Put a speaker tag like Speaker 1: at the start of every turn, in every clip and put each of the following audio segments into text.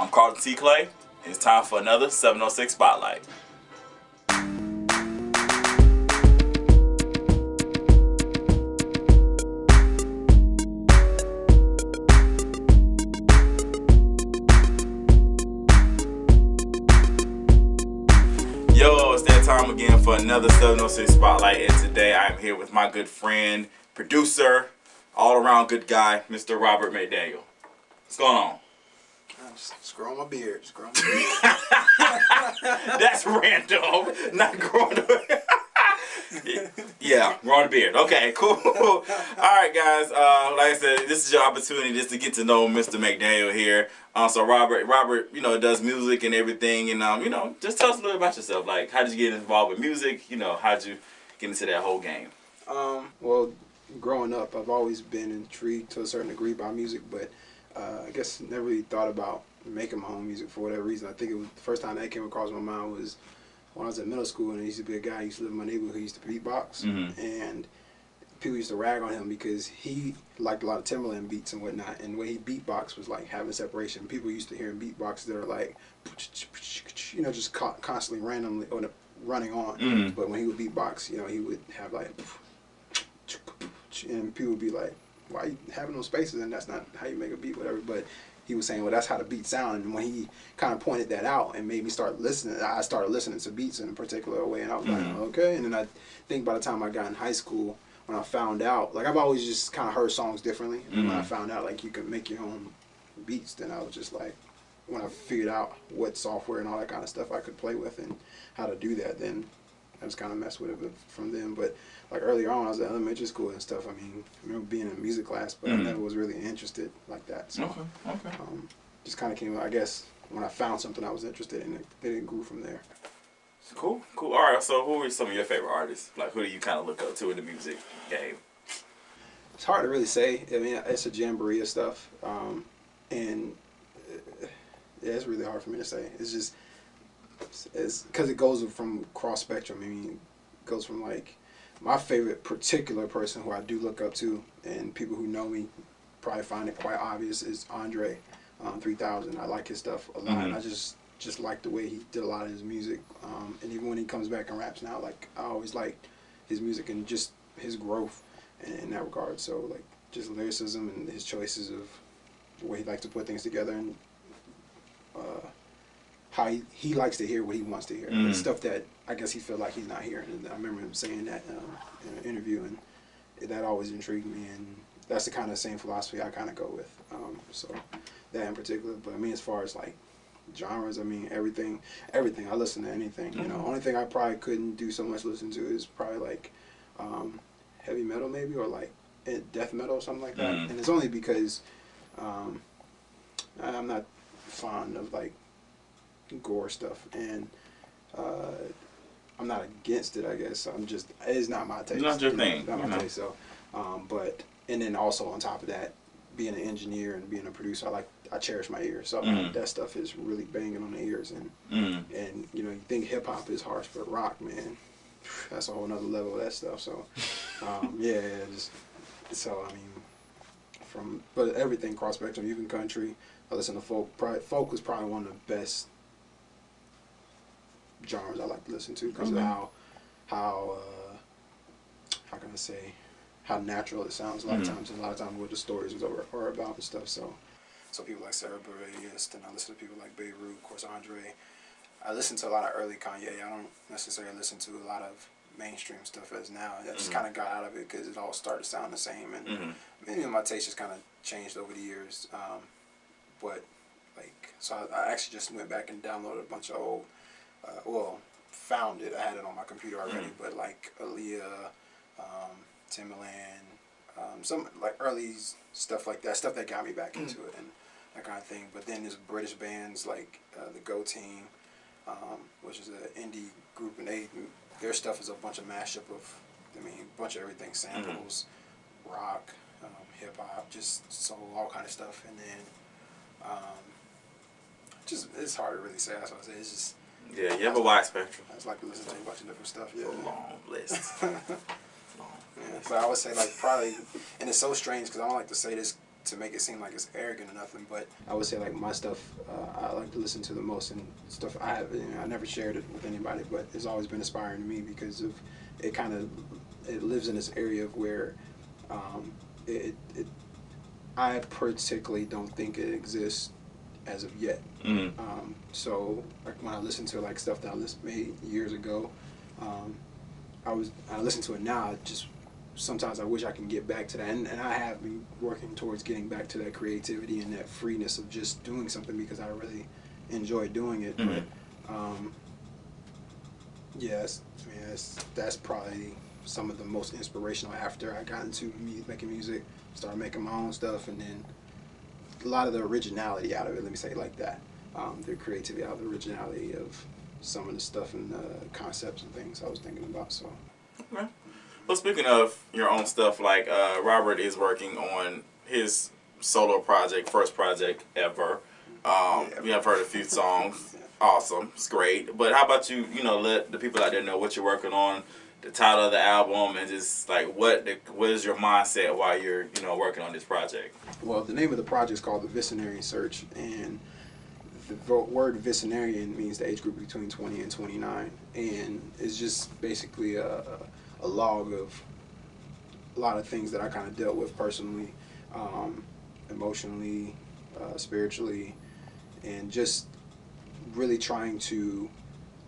Speaker 1: I'm Karlton T. Clay. It's time for another 706 Spotlight. Yo, it's that time again for another 706 Spotlight, and today I am here with my good friend, producer, all-around good guy, Mr. Robert McDaniel. What's going on?
Speaker 2: Just growing my beard. Just growing my beard.
Speaker 1: That's random. Not growing the beard. Yeah, growing the beard. Okay, cool. All right, guys. Like I said, this is your opportunity just to get to know Mr. McDaniel here. So Robert, you know, does music and everything, and you know, just tell us a little about yourself. Like, how did you get involved with music? You know, how did you get into that whole game?
Speaker 2: Well, growing up, I've always been intrigued to a certain degree by music, but I guess never really thought about making my own music for whatever reason. I think it was the first time that came across my mind was when I was in middle school, and there used to be a guy who used to live in my neighborhood who used to beatbox, and people used to rag on him because he liked a lot of Timberland beats and whatnot, and the way he beatbox was like having separation. People used to hear him beatbox that are like, you know, just constantly randomly running on. But when he would beatbox, you know, he would have like, and people would be like, why are you having those spaces, and that's not how you make a beat, whatever. But he was saying, well, that's how the beat sound. And when he kind of pointed that out and made me start listening, I started listening to beats in a particular way, and I was like, okay. And then I think by the time I got in high school, when I found out, like, I've always just kind of heard songs differently, and when I found out like you could make your own beats, then I was just like, when I figured out what software and all that kind of stuff I could play with and how to do that, then I just kind of messed with it from then. But like earlier on, I was at elementary school and stuff. I mean, I remember being in a music class, but I never was really interested like that. So just kind of came, I guess, when I found something I was interested in, it grew from there.
Speaker 1: Cool. All right. So, who are some of your favorite artists? Like, who do you kind of look up to in the music game?
Speaker 2: It's hard to really say. I mean, it's a jamboree of stuff, and yeah, it's really hard for me to say. It's just it's because it goes from cross spectrum. I mean, it goes from like my favorite particular person who I do look up to, and people who know me probably find it quite obvious, is Andre 3000. I like his stuff a lot. I just like the way he did a lot of his music, and even when he comes back and raps now, like, I always liked his music and just his growth in that regard. So like just lyricism and his choices of the way he likes to put things together, and how he likes to hear what he wants to hear. It's stuff that I guess he felt like he's not hearing. And I remember him saying that in an interview, and that always intrigued me, and that's the kind of same philosophy I kind of go with. So that in particular. But I mean, as far as like genres, I mean, everything. I listen to anything. You know, only thing I probably couldn't do so much listen to is probably like heavy metal maybe, or like death metal or something like that. And it's only because I'm not fond of like gore stuff, and I'm not against it, I guess. It's not my taste.
Speaker 1: Not your thing.
Speaker 2: Not my taste. So, but, and then also on top of that, being an engineer and being a producer, I cherish my ears. So that stuff is really banging on the ears, and you know, you think hip hop is harsh, but rock, man, that's a whole nother level of that stuff. So, so I mean, but everything cross spectrum, even country. I listen to folk. Folk is probably one of the best genres I like to listen to because of how can I say, how natural it sounds a lot of times, and a lot of times what the stories are about and stuff. So people like Sarah Bareilles, and I listen to people like Beirut, of course, Andre. I listen to a lot of early Kanye. I don't necessarily listen to a lot of mainstream stuff as now. I just kind of got out of it because it all started to sound the same, and maybe my taste just kind of changed over the years. But like, so I actually just went back and downloaded a bunch of old, found it. I had it on my computer already, but like Aaliyah, Timberland, some like early stuff like that, stuff that got me back into it and that kind of thing. But then there's British bands like the Go Team, which is an indie group, and their stuff is a bunch of mashup of, I mean, a bunch of everything, samples, rock, hip hop, just soul, all kind of stuff. And then just, it's hard to really say. That's what I say. It's just,
Speaker 1: yeah, you have a wide spectrum.
Speaker 2: I just like to listen to a bunch of different stuff. Yeah,
Speaker 1: a long list.
Speaker 2: Yeah, but I would say like probably, and it's so strange because I don't like to say this to make it seem like it's arrogant or nothing, but I would say like my stuff I like to listen to the most, and stuff I have, you know, I never shared it with anybody, but it's always been inspiring to me because of it. Kind of it lives in this area of where it I particularly don't think it exists as of yet. So like when I listen to like stuff that I made years ago, I listen to it now. Just sometimes I wish I can get back to that, and I have been working towards getting back to that creativity and that freeness of just doing something because I really enjoy doing it. But yes, I mean that's probably some of the most inspirational after I got into making music, started making my own stuff, and then a lot of the originality out of it, let me say it like that. The creativity out of the originality of some of the stuff and the concepts and things I was thinking about. So.
Speaker 1: Okay. Well, speaking of your own stuff, like Robert is working on his solo project, first project ever. We have heard a few songs. Awesome, it's great. But how about you? You know, let the people out there know what you're working on, the title of the album, and just like what is your mindset while you're working on this project?
Speaker 2: Well, the name of the project is called The Visionary Search, and the word visionarian means the age group between 20 and 29, and it's just basically a log of a lot of things that I kind of dealt with personally, emotionally, spiritually, and just really trying to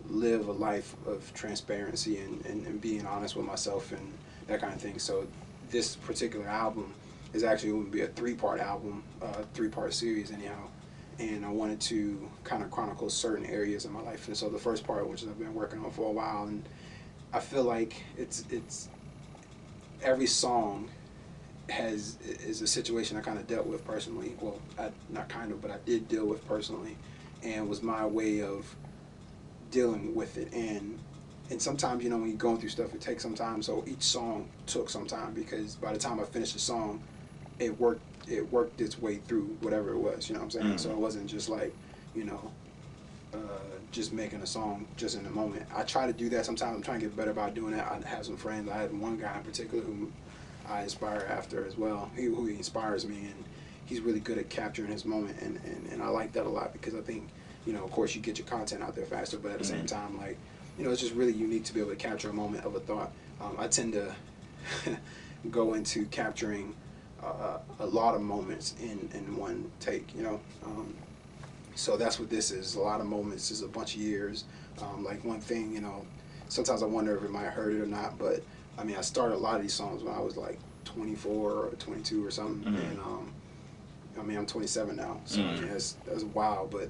Speaker 2: live a life of transparency and being honest with myself and that kind of thing. So this particular album is actually going to be a three-part album, three-part series anyhow, and I wanted to kind of chronicle certain areas of my life. And so the first part, which I've been working on for a while, and I feel like it's every song is a situation I kind of dealt with personally. Well, not kind of, but I did deal with personally, and was my way of dealing with it. And sometimes, when you're going through stuff, it takes some time. So each song took some time because by the time I finished the song, it worked its way through whatever it was. You know what I'm saying? So it wasn't just like, just making a song just in the moment. I try to do that sometimes. I'm trying to get better about doing that. I have some friends. I had one guy in particular who I inspire after as well. Who inspires me, and he's really good at capturing his moment, and I like that a lot because I think, of course you get your content out there faster, but at the same time, like, it's just really unique to be able to capture a moment of a thought. I tend to go into capturing a lot of moments in one take, so that's what this is. A lot of moments is a bunch of years. Like one thing, sometimes I wonder if it might hurt it or not, but I mean, I started a lot of these songs when I was like 24 or 22 or something, and I mean, I'm 27 now, so I mean, that's a while, but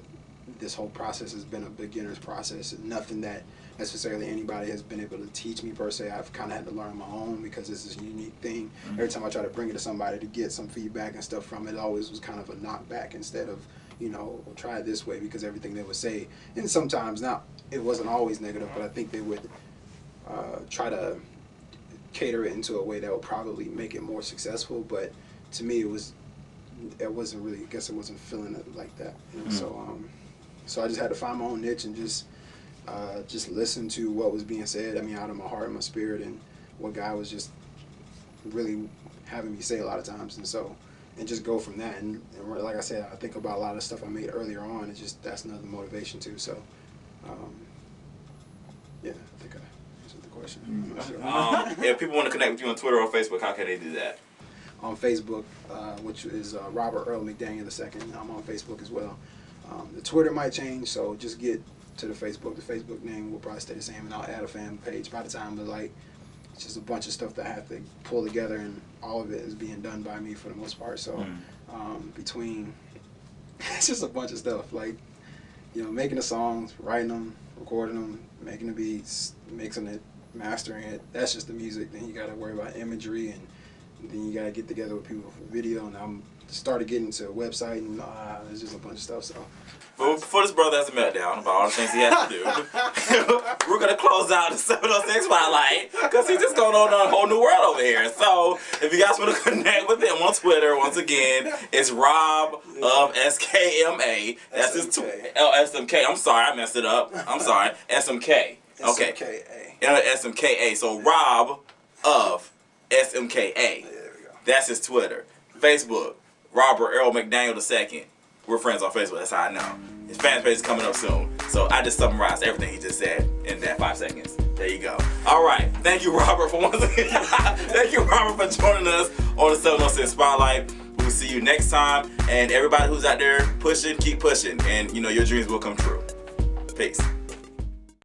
Speaker 2: this whole process has been a beginner's process, and nothing that necessarily anybody has been able to teach me per se. I've kind of had to learn on my own because this is a unique thing. Every time I try to bring it to somebody to get some feedback and stuff from it, always was kind of a knockback instead of, we'll try it this way, because everything they would say, and sometimes it wasn't always negative, but I think they would try to cater it into a way that would probably make it more successful. But to me, it wasn't really, I guess I wasn't feeling it like that. So I just had to find my own niche and just listen to what was being said. I mean, out of my heart and my spirit, and what God was just really having me say a lot of times, and just go from that. And like I said, I think about a lot of stuff I made earlier on. It's just that's another motivation too. So yeah, I think I answered the question. I'm not sure.
Speaker 1: If people want to connect with you on Twitter or Facebook, how can they do that?
Speaker 2: On Facebook, which is Robert Earl McDaniel II. I'm on Facebook as well. The Twitter might change, so just get to the Facebook. The Facebook name will probably stay the same, and I'll add a fan page by the time. But like, it's just a bunch of stuff that I have to pull together, and all of it is being done by me for the most part. So between, it's just a bunch of stuff, like, making the songs, writing them, recording them, making the beats, mixing it, mastering it. That's just the music. Then you got to worry about imagery, and then you got to get together with people for video. And I'm started getting to a website, and there's just a bunch of stuff. So.
Speaker 1: But before this brother has a meltdown about all the things he has to do, we're going to close out the 706 Spotlight, because he's just going on a whole new world over here. So if you guys want to connect with him on Twitter, once again, it's Rob of SKMA. That's his SMK. I'm sorry, I messed it up. I'm sorry. SMK. Okay. SMKA. So Rob of SMKA.
Speaker 2: There we go.
Speaker 1: That's his Twitter. Facebook, Robert Earl McDaniel II. We're friends on Facebook. That's how I know. His fan page is coming up soon. So I just summarized everything he just said in that 5 seconds. There you go. All right. Thank you, Robert, for once again. Thank you, Robert, for joining us on the 706 Spotlight. We'll see you next time. And everybody who's out there pushing, keep pushing. And, you know, your dreams will come true. Peace.